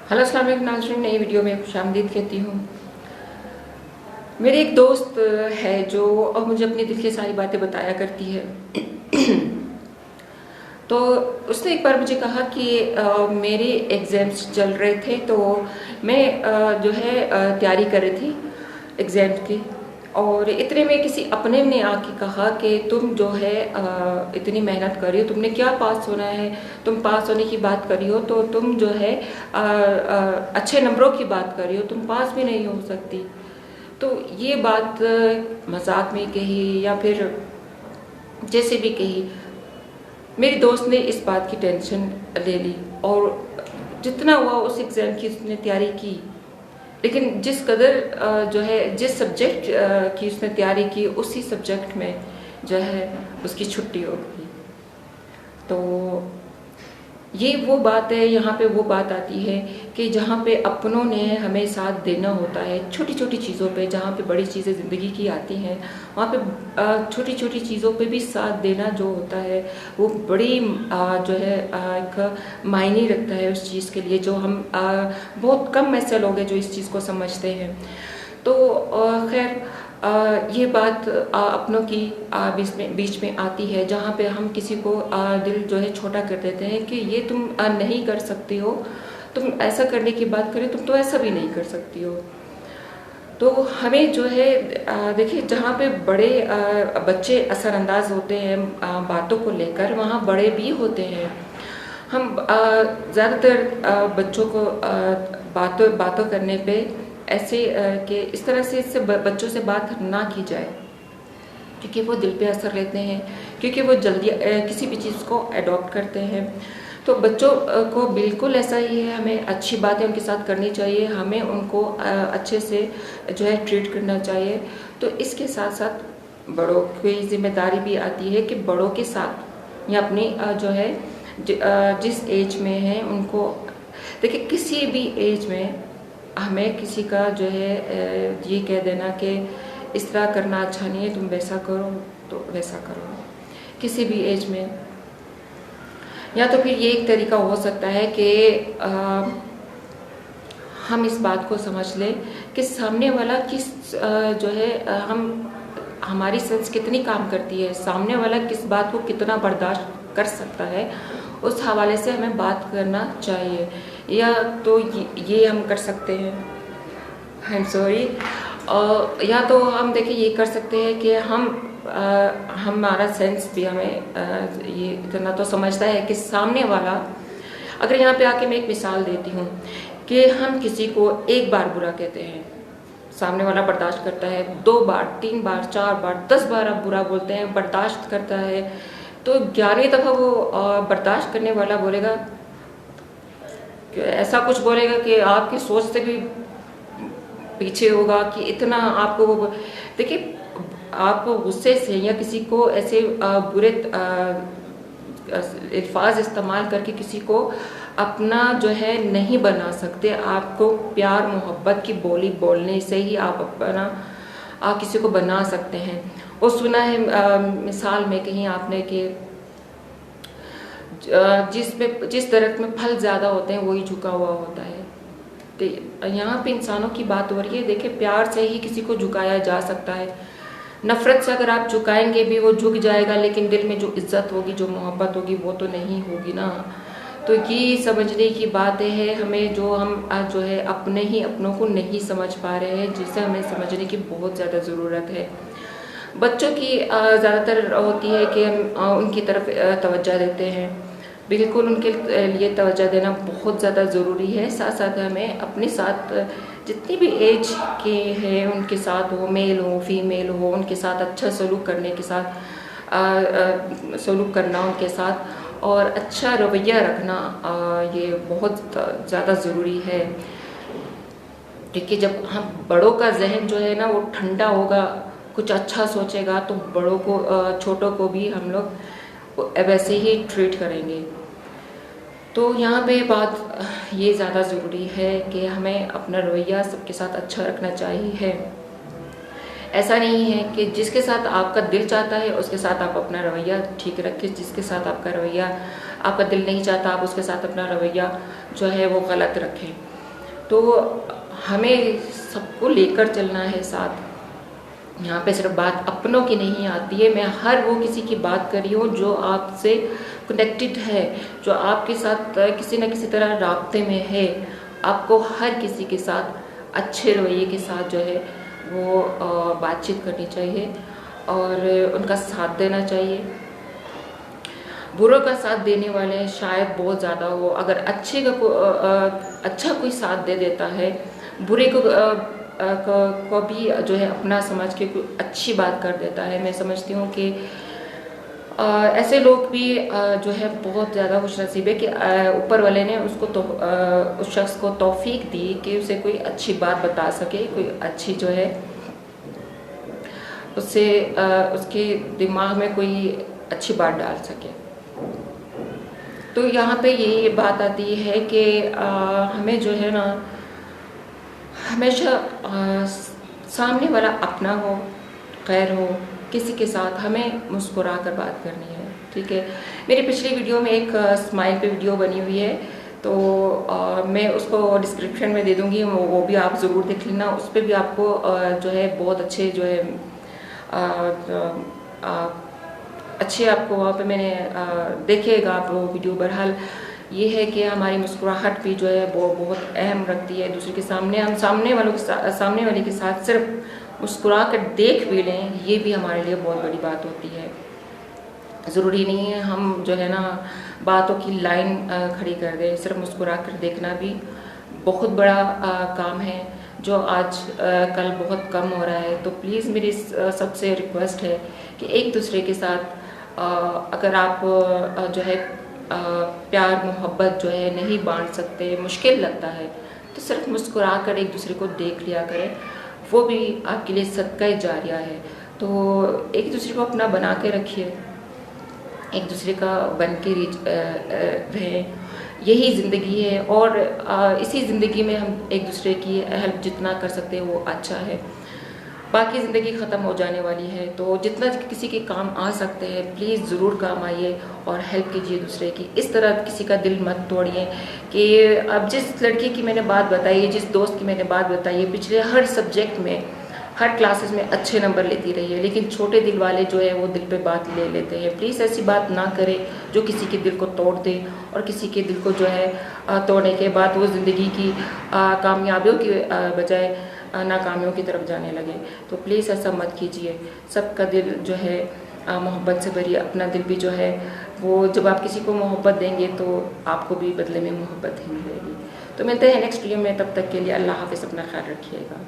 Hello अस्सलाम वालेकुम नाज़रीन, नई वीडियो में खुशामदीद कहती हूँ। मेरी एक दोस्त है जो अब मुझे अपने दिल की सारी बातें बताया करती है। तो उसने एक बार मुझे कहा कि मेरे एग्ज़ाम्स चल रहे थे, तो मैं जो है तैयारी कर रही थी एग्ज़ाम की। और इतने में किसी अपने ने आके कहा कि तुम जो है इतनी मेहनत कर रही हो, तुमने क्या पास होना है, तुम पास होने की बात कर रही हो तो तुम जो है अच्छे नंबरों की बात कर रही हो, तुम पास भी नहीं हो सकती। तो ये बात मजाक में कही या फिर जैसे भी कही, मेरी दोस्त ने इस बात की टेंशन ले ली और जितना हुआ उस एग्ज़ाम की उसने तैयारी की। लेकिन जिस कदर जो है जिस सब्जेक्ट की उसने तैयारी की, उसी सब्जेक्ट में जो है उसकी छुट्टी हो गई। तो ये वो बात है, यहाँ पे वो बात आती है कि जहाँ पे अपनों ने हमें साथ देना होता है छोटी छोटी चीज़ों पे, जहाँ पे बड़ी चीज़ें ज़िंदगी की आती हैं वहाँ पे छोटी छोटी चीज़ों पे भी साथ देना जो होता है वो बड़ी जो है एक मायने रखता है उस चीज़ के लिए, जो हम बहुत कम ऐसे लोग हैं जो इस चीज़ को समझते हैं। तो खैर ये बात अपनों की बीच में आती है, जहाँ पे हम किसी को दिल जो है छोटा कर देते हैं कि ये तुम नहीं कर सकती हो, तुम ऐसा करने की बात करें तुम तो ऐसा भी नहीं कर सकती हो। तो हमें जो है देखिए, जहाँ पे बड़े बच्चे असरअंदाज होते हैं बातों को लेकर, वहाँ बड़े भी होते हैं। हम ज़्यादातर बच्चों को बातों करने पे ऐसे कि इस तरह से इससे बच्चों से बात ना की जाए, क्योंकि वो दिल पे असर लेते हैं, क्योंकि वो जल्दी किसी भी चीज़ को अडॉप्ट करते हैं। तो बच्चों को बिल्कुल ऐसा ही है, हमें अच्छी बातें उनके साथ करनी चाहिए, हमें उनको अच्छे से जो है ट्रीट करना चाहिए। तो इसके साथ साथ बड़ों की जिम्मेदारी भी आती है कि बड़ों के साथ या अपनी जो है जिस एज में है उनको देखिए, किसी भी एज में हमें किसी का जो है ये कह देना कि इस तरह करना अच्छा नहीं है, तुम वैसा करो तो वैसा करो, किसी भी एज में। या तो फिर ये एक तरीका हो सकता है कि हम इस बात को समझ लें कि सामने वाला किस जो है हमारी सेंस कितनी काम करती है, सामने वाला किस बात को कितना बर्दाश्त कर सकता है, उस हवाले से हमें बात करना चाहिए। या तो ये हम कर सकते हैं, आई एम सॉरी, या तो हम देखिए ये कर सकते हैं कि हमारा सेंस भी हमें ये इतना तो समझता है कि सामने वाला, अगर यहाँ पे आके मैं एक मिसाल देती हूँ कि हम किसी को एक बार बुरा कहते हैं, सामने वाला बर्दाश्त करता है, 2 बार 3 बार 4 बार 10 बार आप बुरा बोलते हैं, बर्दाश्त करता है, तो 11वीं दफ़ा वो बर्दाश्त करने वाला बोलेगा, ऐसा कुछ बोलेगा कि आपकी सोच से भी पीछे होगा कि इतना आपको वो देखिए, आप गुस्से से या किसी को ऐसे बुरे अल्फाज इस्तेमाल करके किसी को अपना जो है नहीं बना सकते। आपको प्यार मोहब्बत की बोली बोलने से ही आप अपना किसी को बना सकते हैं। और सुना है मिसाल में कहीं आपने कि जिस दरख्त में फल ज़्यादा होते हैं वही झुका हुआ होता है। तो यहाँ पे इंसानों की बात हो रही है। देखिए, प्यार से ही किसी को झुकाया जा सकता है, नफ़रत से अगर आप झुकाएंगे भी वो झुक जाएगा, लेकिन दिल में जो इज्जत होगी, जो मोहब्बत होगी, वो तो नहीं होगी ना। तो ये समझने की बात है हमें, जो हम जो है अपने ही अपनों को नहीं समझ पा रहे हैं, जिसे हमें समझने की बहुत ज़्यादा ज़रूरत है। बच्चों की ज़्यादातर होती है कि हम उनकी तरफ तवज्जो देते हैं, बिल्कुल उनके लिए तवज्जो देना बहुत ज़्यादा ज़रूरी है। साथ साथ हमें अपने साथ जितनी भी एज के हैं उनके साथ, हो मेल हो फीमेल हो, उनके साथ अच्छा सलूक करने के साथ सलूक करना उनके साथ, और अच्छा रवैया रखना ये बहुत ज़्यादा ज़रूरी है। क्योंकि जब हम बड़ों का जहन जो है ना वो ठंडा होगा, कुछ अच्छा सोचेगा, तो बड़ों को छोटों को भी हम लोग वैसे ही ट्रीट करेंगे। तो यहाँ पे बात ये ज़्यादा ज़रूरी है कि हमें अपना रवैया सबके साथ अच्छा रखना चाहिए। ऐसा नहीं है कि जिसके साथ आपका दिल चाहता है उसके साथ आप अपना रवैया ठीक रखें, जिसके साथ आपका दिल नहीं चाहता आप उसके साथ अपना रवैया जो है वो गलत रखें। तो हमें सबको लेकर चलना है साथ। यहाँ पे सिर्फ बात अपनों की नहीं आती है, मैं हर वो किसी की बात कर रही हूँ जो आपसे कनेक्टेड है, जो आपके साथ किसी न किसी तरह राब्ते में है। आपको हर किसी के साथ अच्छे रवैये के साथ जो है वो बातचीत करनी चाहिए और उनका साथ देना चाहिए। बुरों का साथ देने वाले शायद बहुत ज़्यादा हो, अगर अच्छे का अच्छा कोई साथ दे देता है, बुरे को भी जो है अपना समझ के कोई अच्छी बात कर देता है। मैं समझती हूँ कि ऐसे लोग भी जो है बहुत ज़्यादा खुशनसीब है कि ऊपर वाले ने उसको तो उस शख्स को तौफीक दी कि उसे कोई अच्छी बात बता सके, कोई अच्छी जो है उससे उसके दिमाग में कोई अच्छी बात डाल सके। तो यहाँ पे ये बात आती है कि हमें जो है ना हमेशा सामने वाला अपना हो, खैर हो, किसी के साथ हमें मुस्कुरा कर बात करनी है, ठीक है। मेरी पिछली वीडियो में एक स्माइल पे वीडियो बनी हुई है, तो मैं उसको डिस्क्रिप्शन में दे दूँगी, वो भी आप ज़रूर देख लेना। उस पर भी आपको जो है बहुत अच्छे जो है अच्छे आपको वहाँ पे मैंने देखेगा आप वो वीडियो। बहरहाल ये है कि हमारी मुस्कुराहट भी जो है वो बहुत अहम रखती है दूसरे के सामने। हम सामने वाले के साथ सिर्फ मुस्कुरा कर देख भी लें, ये भी हमारे लिए बहुत बड़ी बात होती है। ज़रूरी नहीं है हम जो है ना बातों की लाइन खड़ी कर दें, सिर्फ मुस्कुरा कर देखना भी बहुत बड़ा काम है, जो आज कल बहुत कम हो रहा है। तो प्लीज़ मेरी सबसे रिक्वेस्ट है कि एक दूसरे के साथ अगर आप जो है प्यार मोहब्बत जो है नहीं बांट सकते, मुश्किल लगता है, तो सिर्फ मुस्कुरा कर एक दूसरे को देख लिया करें, वो भी आपके लिए सदका जारिया है। तो एक दूसरे को अपना बना के रखिए, एक दूसरे का बन के रहें, यही ज़िंदगी है। और इसी ज़िंदगी में हम एक दूसरे की हेल्प जितना कर सकते हैं वो अच्छा है। बाकी ज़िंदगी ख़त्म हो जाने वाली है, तो जितना किसी के काम आ सकते हैं प्लीज़ ज़रूर काम आइए और हेल्प कीजिए दूसरे की। इस तरह किसी का दिल मत तोड़िए कि अब जिस लड़की की मैंने बात बताई है, जिस दोस्त की मैंने बात बताई है, पिछले हर सब्जेक्ट में हर क्लासेस में अच्छे नंबर लेती रही है, लेकिन छोटे दिल वाले जो है वो दिल पे बात ले लेते हैं। प्लीज़ ऐसी बात ना करें जो किसी के दिल को तोड़ दे और किसी के दिल को जो है तोड़ने के बाद वो ज़िंदगी की कामयाबियों की बजाय नाकामियों की तरफ जाने लगे। तो प्लीज़ ऐसा मत कीजिए। सबका दिल जो है मोहब्बत से भरिए, अपना दिल भी जो है वो जब आप किसी को मोहब्बत देंगे तो आपको भी बदले में मोहब्बत ही मिलेगी। तो मिलते हैं नेक्स्ट वीडियो में, तब तक के लिए अल्लाह हाफ़िज़, अपना ख्याल रखिएगा।